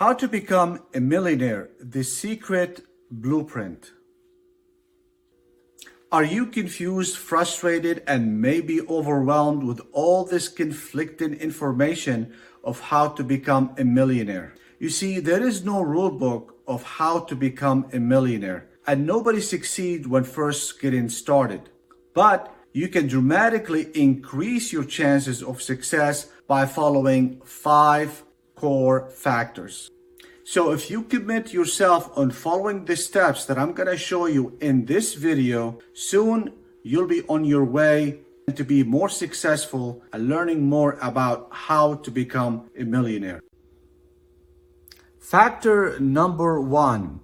How to become a millionaire, the secret blueprint. Are you confused, frustrated, and maybe overwhelmed with all this conflicting information of how to become a millionaire? You see, there is no rule book of how to become a millionaire, and nobody succeeds when first getting started. But you can dramatically increase your chances of success by following 5 core factors. So if you commit yourself on following the steps that I'm going to show you in this video, soon you'll be on your way to be more successful and learning more about how to become a millionaire. Factor number 1.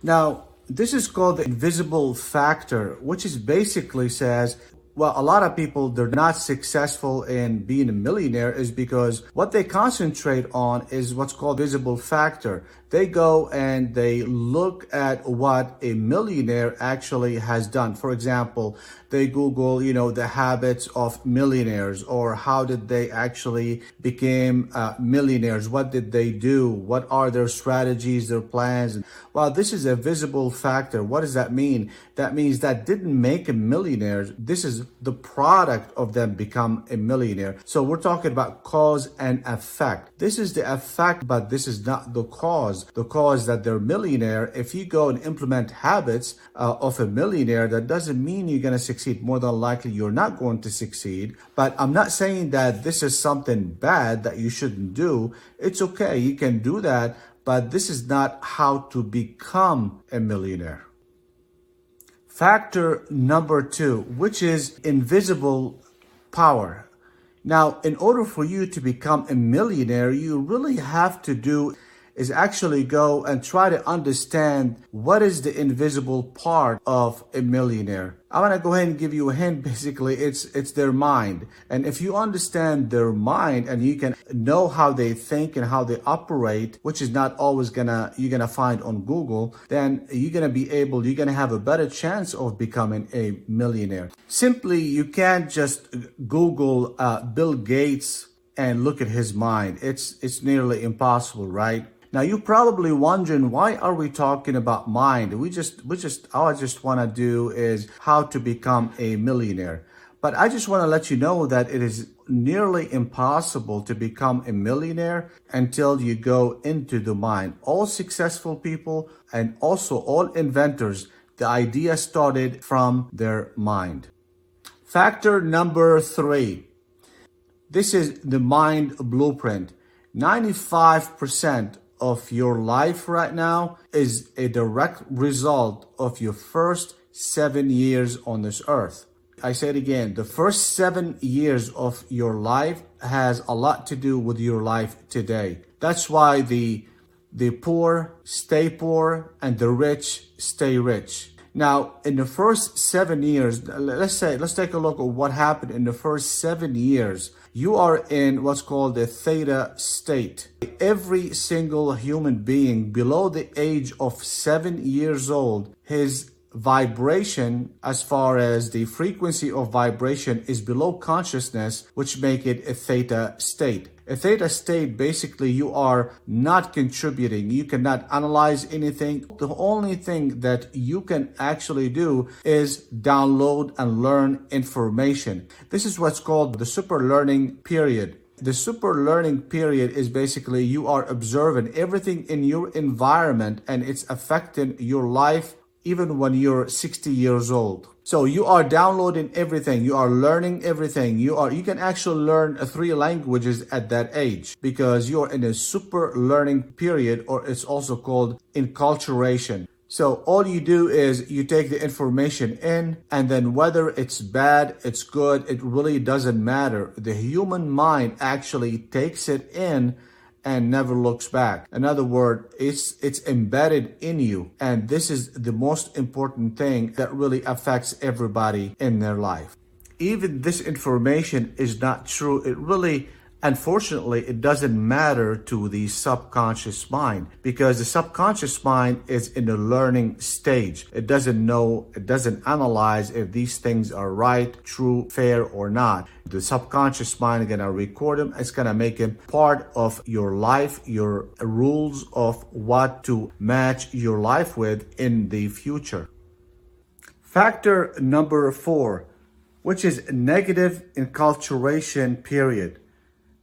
Now, this is called the invisible factor, which is basically says, well, a lot of people, they're not successful in being a millionaire is because what they concentrate on is what's called visible factor. They go and they look at what a millionaire actually has done. For example, they Google, the habits of millionaires, or how did they actually become millionaires? What did they do? What are their strategies, their plans? Well, this is a visible factor. What does that mean? That means that didn't make a millionaire. This is the product of them become a millionaire. So we're talking about cause and effect. This is the effect, but this is not the cause. The cause that they're millionaire. If you go and implement habits of a millionaire, that doesn't mean you're going to succeed. More than likely, you're not going to succeed. But I'm not saying that this is something bad that you shouldn't do. It's okay. You can do that. But this is not how to become a millionaire. Factor number 2, which is invisible power. Now, in order for you to become a millionaire, you really have to do is actually go and try to understand what is the invisible part of a millionaire. I'm gonna go ahead and give you a hint. Basically, it's their mind. And if you understand their mind and you can know how they think and how they operate, which is not always you're gonna find on Google, then you're gonna have a better chance of becoming a millionaire. Simply, you can't just Google Bill Gates and look at his mind. It's nearly impossible, right? Now, you're probably wondering, why are we talking about mind? All I just want to do is how to become a millionaire. But I just want to let you know that it is nearly impossible to become a millionaire until you go into the mind. All successful people and also all inventors, the idea started from their mind. Factor number 3. This is the mind blueprint. 95% of your life right now is a direct result of your first 7 years on this earth. I say it again, the first 7 years of your life has a lot to do with your life today. That's why the poor stay poor and the rich stay rich. Now, in the first 7 years, let's take a look at what happened in the first 7 years. You are in what's called the theta state. Every single human being below the age of 7 years old, his vibration, as far as the frequency of vibration, is below consciousness, which make it a theta state. A theta state, basically, you are not contributing. You cannot analyze anything. The only thing that you can actually do is download and learn information. This is what's called the super learning period. The super learning period is basically you are observing everything in your environment and it's affecting your life even when you're 60 years old. So you are downloading everything, you are learning everything. You can actually learn 3 languages at that age because you're in a super learning period, or it's also called inculturation. So all you do is you take the information in, and then whether it's bad, it's good, it really doesn't matter. The human mind actually takes it in and never looks back. In other words, it's embedded in you. And this is the most important thing that really affects everybody in their life. Even this information is not true. It really Unfortunately, it doesn't matter to the subconscious mind because the subconscious mind is in the learning stage. It doesn't know, it doesn't analyze if these things are right, true, fair, or not. The subconscious mind is going to record them. It's going to make them part of your life, your rules of what to match your life with in the future. Factor number 4, which is negative inculturation period.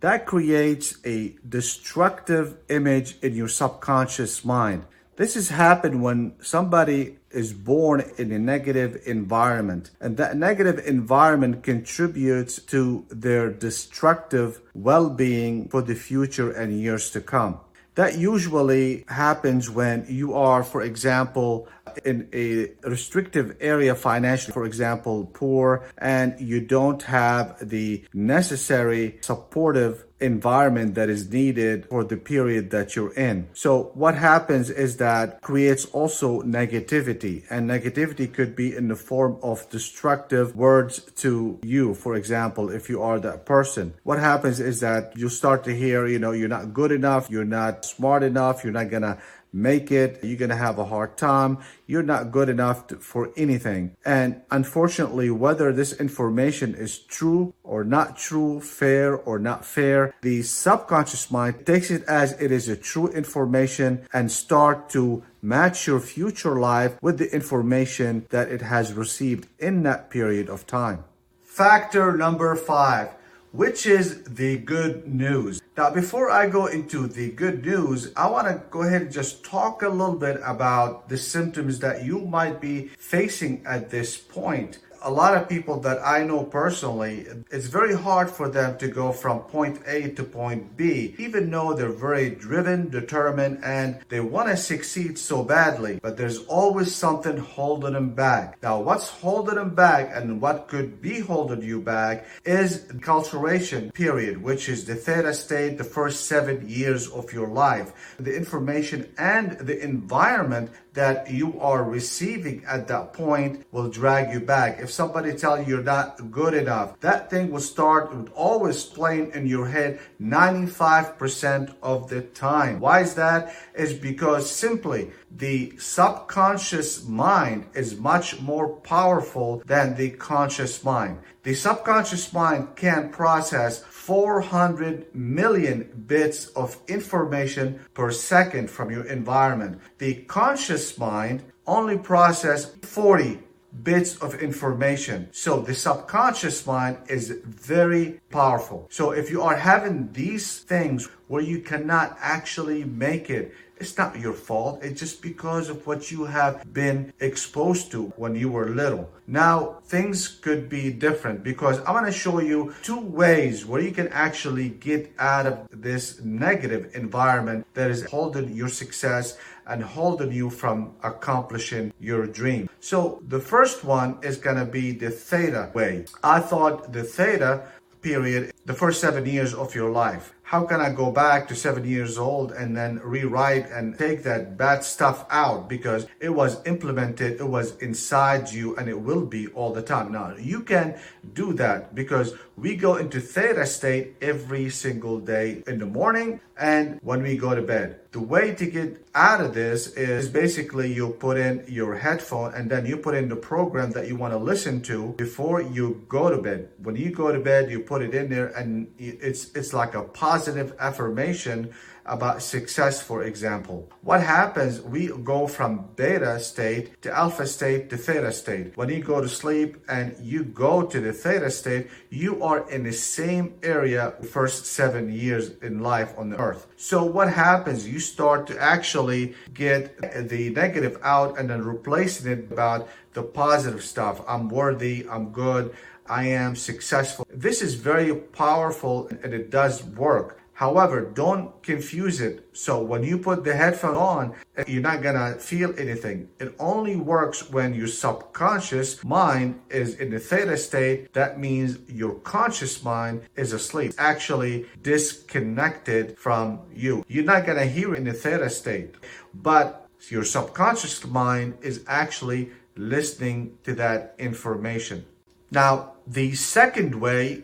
That creates a destructive image in your subconscious mind. This has happened when somebody is born in a negative environment, and that negative environment contributes to their destructive well-being for the future and years to come. That usually happens when you are, for example, in a restrictive area financially, for example, poor, and you don't have the necessary supportive environment that is needed for the period that you're in. So what happens is that creates also negativity, and negativity could be in the form of destructive words to you. For example, if you are that person, what happens is that you start to hear, you're not good enough, you're not smart enough, you're not gonna make it, you're gonna have a hard time, you're not good enough for anything. And unfortunately, whether this information is true or not true, fair or not fair, the subconscious mind takes it as it is a true information and start to match your future life with the information that it has received in that period of time. Factor number 5, which is the good news. Now, before I go into the good news, I want to go ahead and just talk a little bit about the symptoms that you might be facing at this point. A lot of people that I know personally, it's very hard for them to go from point A to point B, even though they're very driven, determined, and they want to succeed so badly, but there's always something holding them back. Now, what's holding them back and what could be holding you back is the Inculturation period, which is the Theta state, the first 7 years of your life. The information and the environment that you are receiving at that point will drag you back. If somebody tell you you're not good enough, that thing will start with always playing in your head 95% of the time. Why is that? Is because simply the subconscious mind is much more powerful than the conscious mind. The subconscious mind can process 400 million bits of information per second from your environment. The conscious mind only processes 40 bits of information. So the subconscious mind is very powerful. So if you are having these things where you cannot actually make it, it's not your fault. It's just because of what you have been exposed to when you were little. Now, things could be different because I'm going to show you 2 ways where you can actually get out of this negative environment that is holding your success and holding you from accomplishing your dream. So the first one is going to be the Theta Way. I thought the Theta period, the first 7 years of your life. How can I go back to 7 years old and then rewrite and take that bad stuff out? Because it was implemented, it was inside you, and it will be all the time. Now, you can do that because we go into Theta state every single day in the morning and when we go to bed. The way to get out of this is basically you put in your headphone and then you put in the program that you want to listen to before you go to bed. When you go to bed, you put it in there and it's like a positive affirmation about success, for example. What happens, we go from beta state to alpha state to theta state. When you go to sleep and you go to the theta state, you are in the same area the first 7 years in life on the earth. So what happens, you start to actually get the negative out and then replacing it about the positive stuff. I'm worthy, I'm good, I am successful. This is very powerful and it does work. However, don't confuse it. So when you put the headphone on, you're not gonna feel anything. It only works when your subconscious mind is in the theta state. That means your conscious mind is asleep, it's actually disconnected from you. You're not gonna hear it in the theta state, but your subconscious mind is actually listening to that information. Now, the second way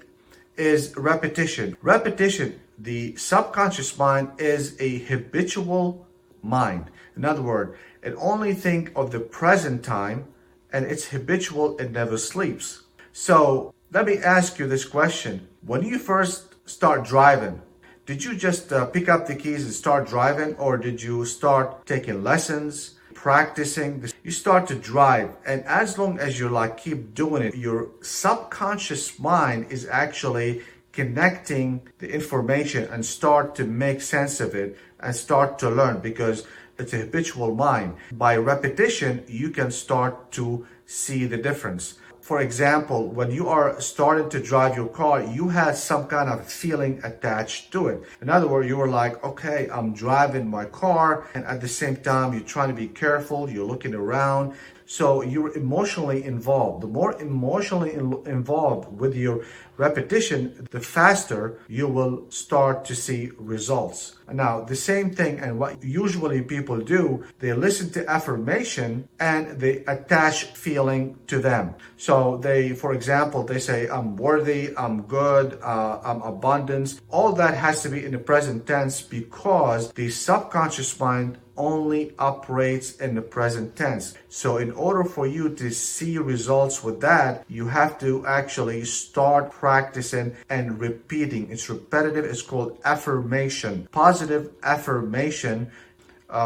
is repetition. Repetition, the subconscious mind is a habitual mind. In other words, it only thinks of the present time, and it's habitual, it never sleeps. So let me ask you this question. When you first start driving, did you just pick up the keys and start driving, or did you start taking lessons, practicing? You start to drive, and as long as you keep doing it, your subconscious mind is actually connecting the information and start to make sense of it and start to learn, because it's a habitual mind. By repetition, you can start to see the difference. For example, when you are starting to drive your car, you had some kind of feeling attached to it. In other words, you were like, okay, I'm driving my car, and at the same time, you're trying to be careful, you're looking around. So you're emotionally involved. The more emotionally involved with your repetition, the faster you will start to see results. Now, the same thing, and what usually people do, they listen to affirmation and they attach feeling to them. So they, for example, they say, I'm worthy, I'm good, I'm abundance. All that has to be in the present tense, because the subconscious mind only operates in the present tense. So in order for you to see results with that, you have to actually start practicing and repeating. It's repetitive. It's called affirmation, positive affirmation.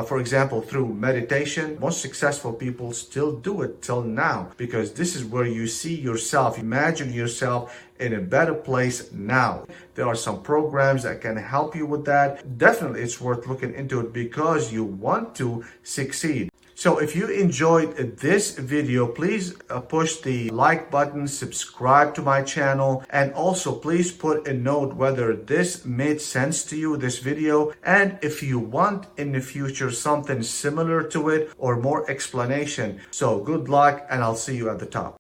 For example, through meditation, most successful people still do it till now, because this is where you see yourself. Imagine yourself in a better place now. There are some programs that can help you with that. Definitely, it's worth looking into it because you want to succeed. So if you enjoyed this video, please push the like button, subscribe to my channel, and also please put a note whether this made sense to you, this video, and if you want in the future something similar to it or more explanation. So good luck, and I'll see you at the top.